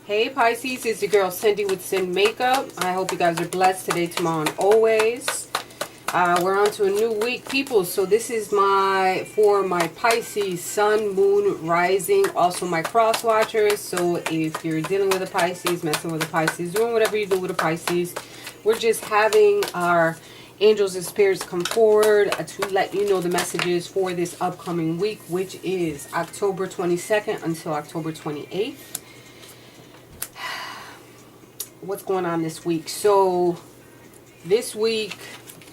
Hey Pisces, it's your girl Cindy with Sin Makeup. I hope you guys are blessed today, tomorrow, and always. We're on to a new week, people. So this is for my Pisces Sun, Moon, Rising, also my cross watchers. So if you're dealing with a Pisces, messing with a Pisces, doing whatever you do with a Pisces, we're just having our angels and spirits come forward to let you know the messages for this upcoming week, which is October 22nd until October 28th. What's going on this week? So this week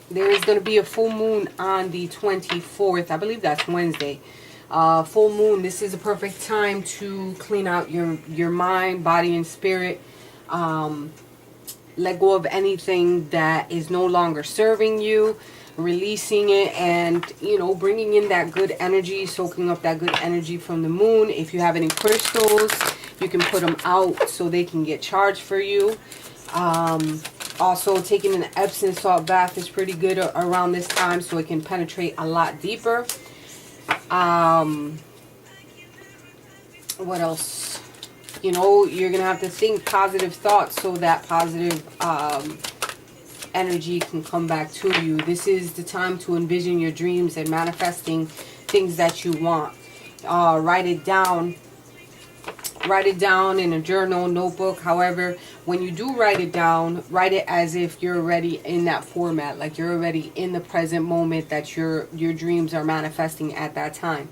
there is going to be a full moon on the 24th. I believe that's Wednesday. Full moon. This is a perfect time to clean out your mind, body, and spirit. Let go of anything that is no longer serving you, releasing it, and bringing in that good energy, soaking up that good energy from the moon. If you have any crystals, you can put them out so they can get charged for you. Also, taking an Epsom salt bath is pretty good around this time, so it can penetrate a lot deeper. What else? You're going to have to think positive thoughts so that positive energy can come back to you. This is the time to envision your dreams and manifesting things that you want. Write it down. Write it down in a journal, notebook. However, when you do write it down, write it as if you're already in that format, like you're already in the present moment that your dreams are manifesting at that time.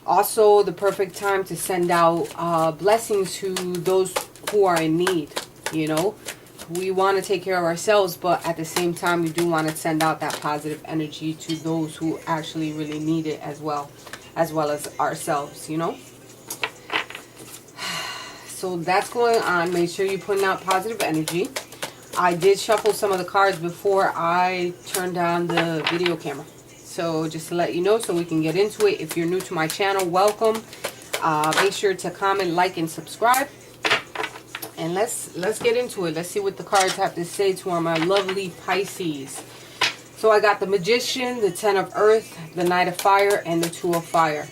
Also, the perfect time to send out blessings to those who are in need. We want to take care of ourselves, but at the same time, we do want to send out that positive energy to those who actually really need it as well as ourselves, So that's going on. Make sure you're putting out positive energy. I did shuffle some of the cards before I turned on the video camera. So just to let you know, so we can get into it. If you're new to my channel, welcome. Make sure to comment, like, and subscribe. And let's get into it. Let's see what the cards have to say to my lovely Pisces. So I got the Magician, the Ten of Earth, the Knight of Fire, and the Two of Fire.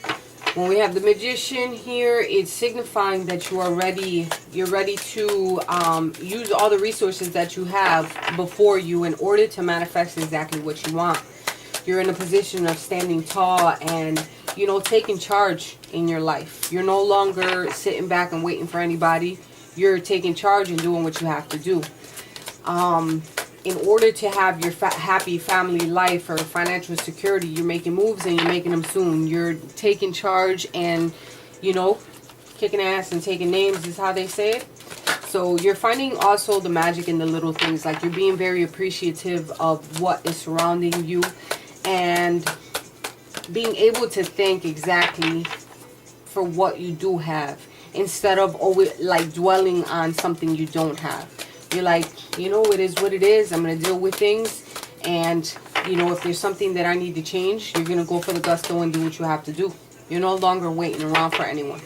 When we have the Magician here, it's signifying that you're ready to use all the resources that you have before you in order to manifest exactly what you want. You're in a position of standing tall and, taking charge in your life. You're no longer sitting back and waiting for anybody. You're taking charge and doing what you have to do. In order to have your happy family life or financial security, you're making moves and you're making them soon. You're taking charge and, kicking ass and taking names is how they say it. So you're finding also the magic in the little things. Like you're being very appreciative of what is surrounding you and being able to thank exactly for what you do have instead of always like dwelling on something you don't have. You're like, it is what it is. I'm going to deal with things. And, if there's something that I need to change, you're going to go for the gusto and do what you have to do. You're no longer waiting around for anyone.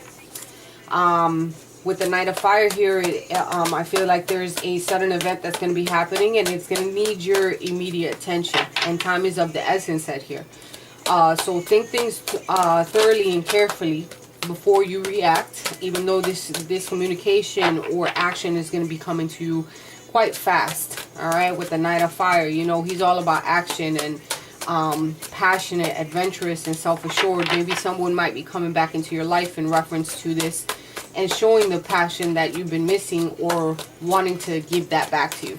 With the Knight of Fire here, I feel like there's a sudden event that's going to be happening. And it's going to need your immediate attention. And time is of the essence set here. So think things thoroughly and carefully before you react, even though this communication or action is going to be coming to you quite fast. All right, with the Knight of Fire, he's all about action and passionate, adventurous, and self-assured. Maybe someone might be coming back into your life in reference to this and showing the passion that you've been missing or wanting to give that back to you.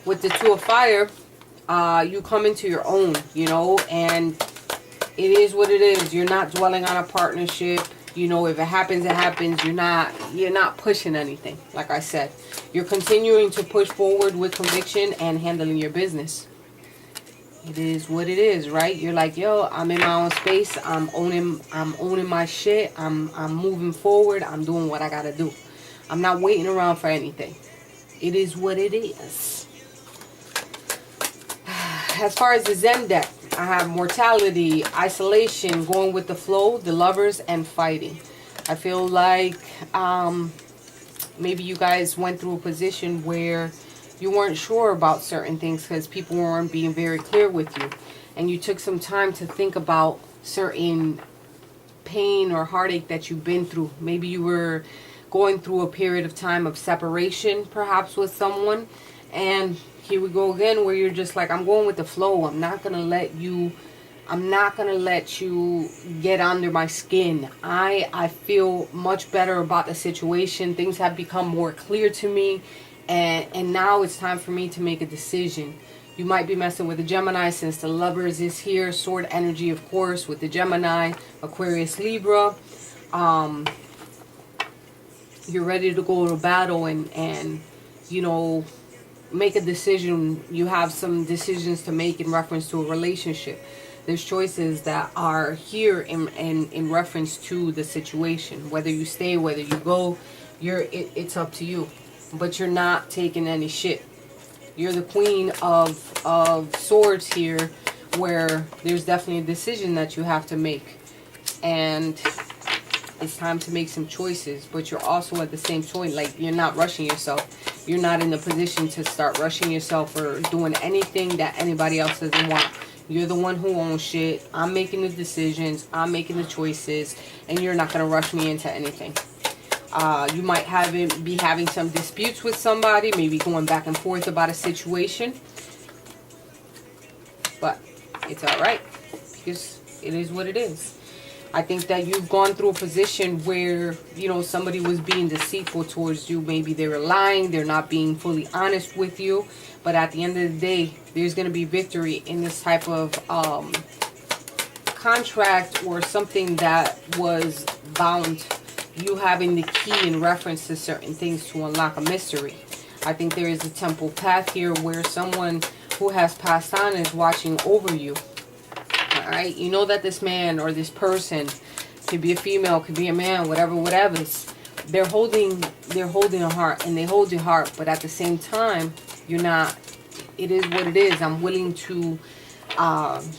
With the Two of Fire, you come into your own, and it is what it is. You're not dwelling on a partnership. If it happens, it happens. You're not pushing anything. Like I said, you're continuing to push forward with conviction and handling your business. It is what it is, right? You're like, yo, I'm in my own space. I'm owning my shit. I'm moving forward. I'm doing what I gotta do. I'm not waiting around for anything. It is what it is. As far as the Zen deck, I have mortality, isolation, going with the flow, the Lovers, and fighting. I feel like maybe you guys went through a position where you weren't sure about certain things because people weren't being very clear with you. And you took some time to think about certain pain or heartache that you've been through. Maybe you were going through a period of time of separation, perhaps with someone. And here we go again, where you're just like, I'm going with the flow. I'm not going to let you get under my skin. I feel much better about the situation. Things have become more clear to me. And now it's time for me to make a decision. You might be messing with a Gemini, since the Lovers is here. Sword energy, of course, with the Gemini, Aquarius, Libra. You're ready to go to battle and you know, make a decision. You have some decisions to make in reference to a relationship. There's choices that are here in reference to the situation. Whether you stay, whether you go, it's up to you. But you're not taking any shit. You're the Queen of Swords here, where there's definitely a decision that you have to make. And it's time to make some choices. But you're also at the same point, like, you're not rushing yourself. You're not in the position to start rushing yourself or doing anything that anybody else doesn't want. You're the one who owns shit. I'm making the decisions. I'm making the choices. And you're not going to rush me into anything. You might be having some disputes with somebody. Maybe going back and forth about a situation. But it's alright. Because it is what it is. I think that you've gone through a position where, you know, somebody was being deceitful towards you. Maybe they were lying. They're not being fully honest with you. But at the end of the day, there's going to be victory in this type of contract or something that was bound. You having the key in reference to certain things to unlock a mystery. I think there is a temple path here where someone who has passed on is watching over you. Alright, you know that this man or this person, could be a female, could be a man, whatever, they're holding a heart, and they hold your heart, but at the same time, you're not. It is what it is. I'm willing to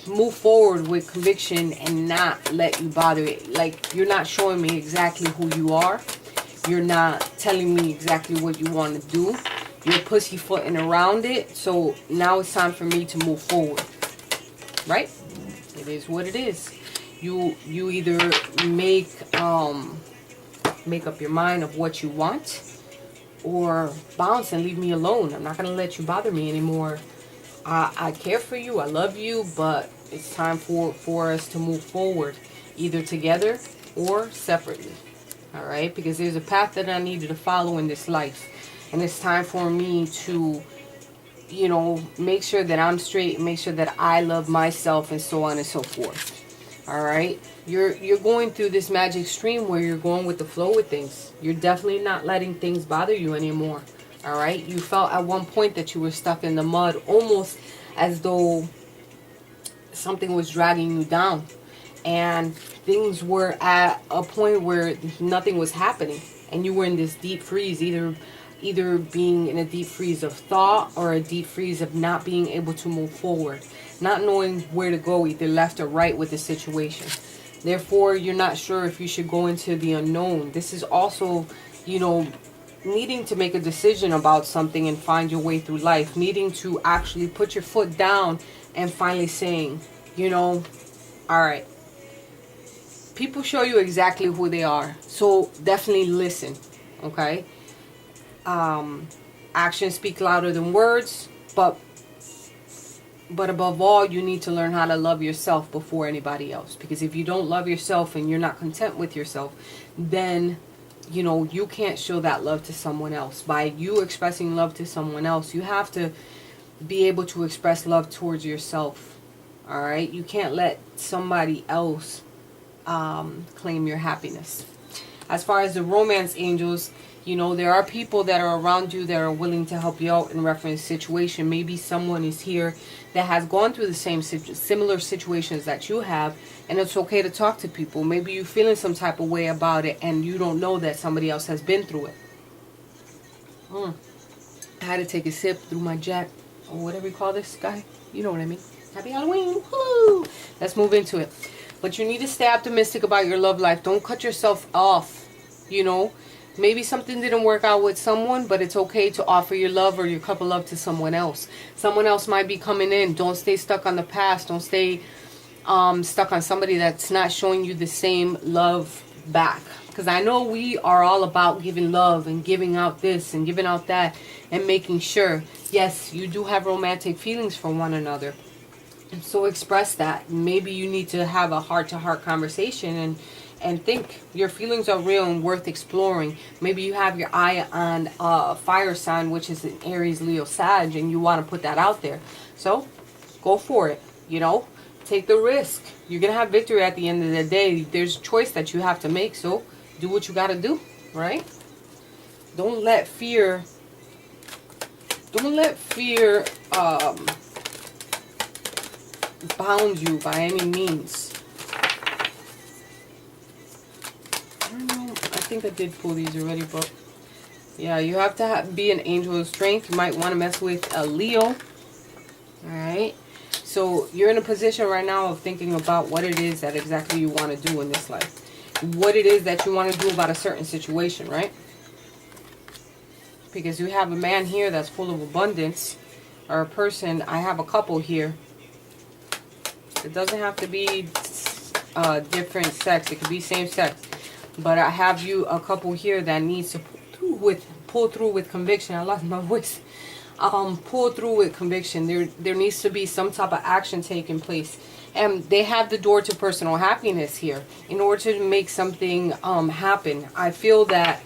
move forward with conviction and not let you bother it. Like, you're not showing me exactly who you are. You're not telling me exactly what you want to do. You're pussyfooting around it. So now it's time for me to move forward. Right? It is what it is. You either make up your mind of what you want, or bounce and leave me alone. I'm not going to let you bother me anymore. I care for you. I love you. But it's time for us to move forward. Either together or separately. Alright? Because there's a path that I needed to follow in this life. And it's time for me to, you know, make sure that I'm straight. Make sure that I love myself, and so on and so forth. Alright? You're going through this magic stream where you're going with the flow with things. You're definitely not letting things bother you anymore. Alright? You felt at one point that you were stuck in the mud, almost as though something was dragging you down. And things were at a point where nothing was happening. And you were in this deep freeze, either being in a deep freeze of thought or a deep freeze of not being able to move forward. Not knowing where to go, either left or right with the situation. Therefore, you're not sure if you should go into the unknown. This is also, you know, needing to make a decision about something and find your way through life. Needing to actually put your foot down and finally saying, you know, alright. People show you exactly who they are. So definitely listen. Okay? Actions speak louder than words. But above all, you need to learn how to love yourself before anybody else. Because if you don't love yourself and you're not content with yourself, then, you know, you can't show that love to someone else. By you expressing love to someone else, you have to be able to express love towards yourself. Alright? You can't let somebody else claim your happiness. As far as the romance angels, you know, there are people that are around you that are willing to help you out in reference situation. Maybe someone is here that has gone through the similar situations that you have, and it's okay to talk to people. Maybe you're feeling some type of way about it and you don't know that somebody else has been through it. I had to take a sip through my Jack, or whatever you call this guy. You know what I mean. Happy Halloween. Woo! Let's move into it. But you need to stay optimistic about your love life. Don't cut yourself off, you know. Maybe something didn't work out with someone, but it's okay to offer your love or your cup of love to someone else. Someone else might be coming in. Don't stay stuck on the past. Don't stay stuck on somebody that's not showing you the same love back. Because I know we are all about giving love and giving out this and giving out that and making sure, yes, you do have romantic feelings for one another. And so express that. Maybe you need to have a heart-to-heart conversation and think your feelings are real and worth exploring. Maybe you have your eye on a fire sign, which is an Aries, Leo, Sag, and you want to put that out there. So go for it, you know. Take the risk. You're going to have victory at the end of the day. There's a choice that you have to make, so do what you got to do, right? Don't let fear bound you by any means. I don't know. I think I did pull these already, but yeah, you have to be an angel of strength. You might want to mess with a Leo. Alright? So you're in a position right now of thinking about what it is that exactly you want to do in this life. What it is that you want to do about a certain situation, right? Because you have a man here that's full of abundance, or a person. I have a couple here. It doesn't have to be different sex. It could be same sex. But I have you a couple here that needs to pull through with conviction. I lost my voice. Pull through with conviction. There needs to be some type of action taking place. And they have the door to personal happiness here. In order to make something happen, I feel that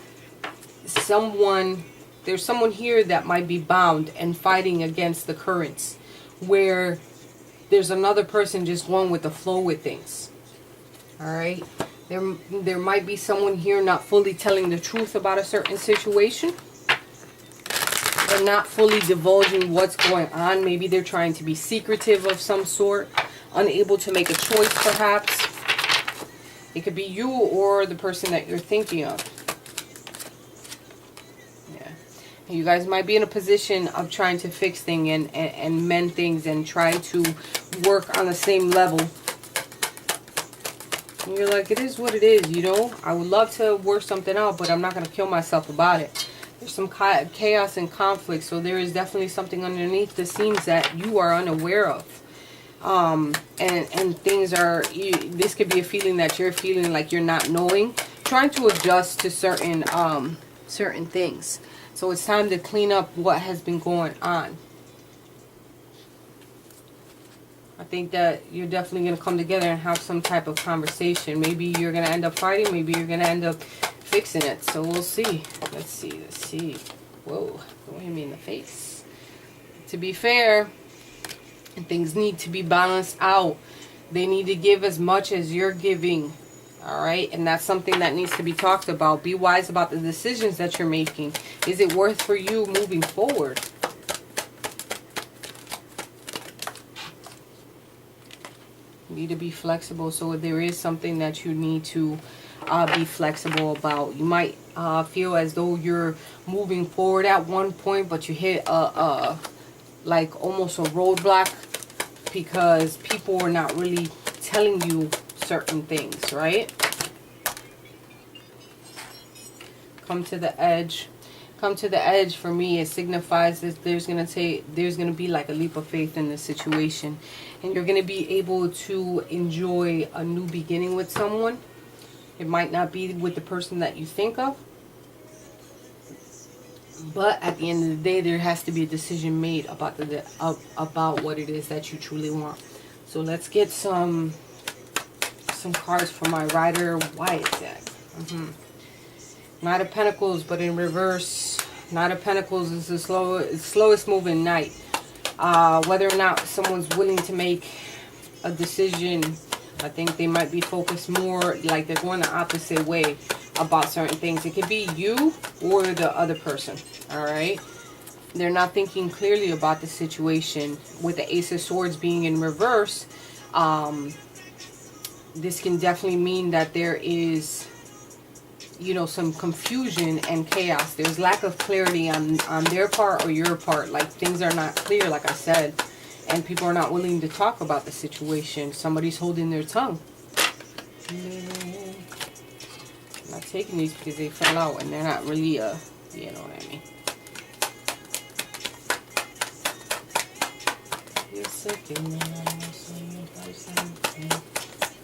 there's someone here that might be bound and fighting against the currents, where there's another person just going with the flow with things. Alright? There might be someone here not fully telling the truth about a certain situation. They're not fully divulging what's going on. Maybe they're trying to be secretive of some sort. Unable to make a choice, perhaps. It could be you or the person that you're thinking of. Yeah. You guys might be in a position of trying to fix things and mend things and try to work on the same level. And you're like, it is what it is, you know. I would love to work something out, but I'm not going to kill myself about it. There's some chaos and conflict, so there is definitely something underneath the scenes that you are unaware of. And things are, this could be a feeling that you're feeling like you're not knowing, trying to adjust to certain things. So it's time to clean up what has been going on. I think that you're definitely going to come together and have some type of conversation. Maybe you're going to end up fighting, maybe you're going to end up fixing it. So we'll see. Let's see. Whoa, don't hit me in the face. To be fair, things need to be balanced out. They need to give as much as you're giving. Alright? And that's something that needs to be talked about. Be wise about the decisions that you're making. Is it worth for you moving forward? You need to be flexible. So if there is something that you need to be flexible about. You might feel as though you're moving forward at one point, but you hit like almost a roadblock because people are not really telling you certain things, right? Come to the edge. Come to the edge for me, it signifies that there's gonna be like a leap of faith in this situation, and you're gonna be able to enjoy a new beginning with someone. It might not be with the person that you think of, but at the end of the day, there has to be a decision made about about what it is that you truly want. So let's get some cards for my Rider White deck. Knight of Pentacles, but in reverse. Knight of Pentacles is the slowest moving knight. Whether or not someone's willing to make a decision, I think they might be focused more, like they're going the opposite way about certain things. It could be you or the other person, alright? They're not thinking clearly about the situation. With the Ace of Swords being in reverse, this can definitely mean that there is, you know, some confusion and chaos. There's lack of clarity on their part or your part. Like, things are not clear, like I said, and people are not willing to talk about the situation. Somebody's holding their tongue. I'm not taking these because they fell out and they're not really, you know what I mean.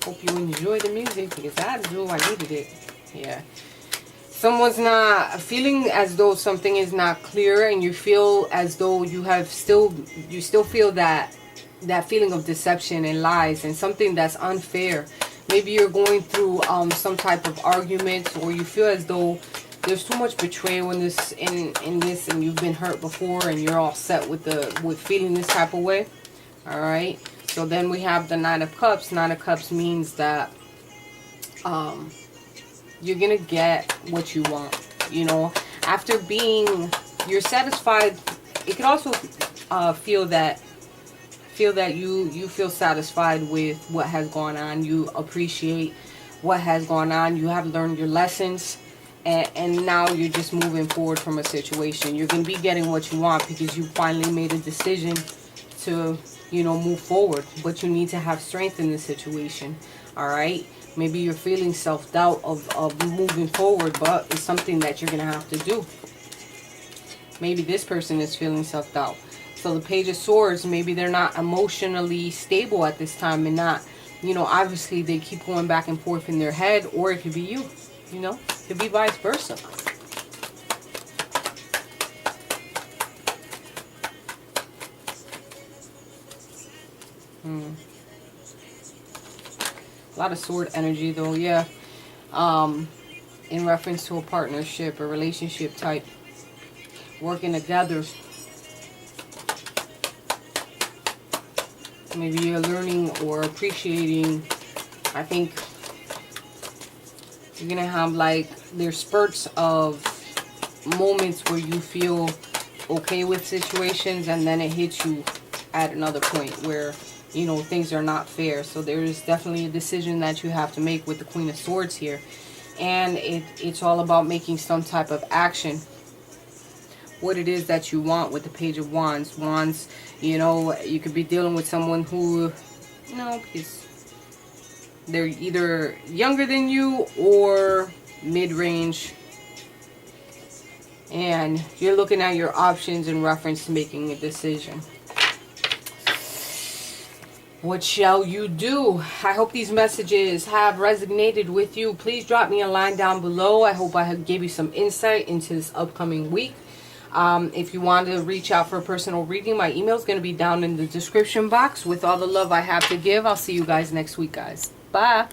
Hope you enjoy the music because I do. I needed it. Yeah. Someone's not feeling as though something is not clear, and you feel as though you still feel that feeling of deception and lies and something that's unfair. Maybe you're going through some type of argument, or you feel as though there's too much betrayal in this, and you've been hurt before, and you're all set with feeling this type of way. All right. So then we have the Nine of Cups. Nine of Cups means that you're gonna get what you want. You know, after you're satisfied. It could also feel that you feel satisfied with what has gone on. You appreciate what has gone on. You have learned your lessons, and now you're just moving forward from a situation. You're gonna be getting what you want because you finally made a decision to, you know, move forward. But you need to have strength in this situation. All right. Maybe you're feeling self-doubt of moving forward, but it's something that you're going to have to do. Maybe this person is feeling self-doubt. So the Page of Swords, maybe they're not emotionally stable at this time, and not, you know, obviously they keep going back and forth in their head, or it could be you, you know, it could be vice versa. A lot of sword energy though, yeah. In reference to a partnership, a relationship type, working together. Maybe you're learning or appreciating. I think you're gonna have, like, there's spurts of moments where you feel okay with situations, and then it hits you at another point where, you know, things are not fair. So there is definitely a decision that you have to make with the Queen of Swords here. And it's all about making some type of action. What it is that you want with the Page of Wands. Wands, you know, you could be dealing with someone who, you know, they're either younger than you or mid-range. And you're looking at your options in reference to making a decision. What shall you do? I hope these messages have resonated with you. Please drop me a line down below. I hope I gave you some insight into this upcoming week. If you want to reach out for a personal reading, my email is going to be down in the description box. With all the love I have to give, I'll see you guys next week, guys. Bye.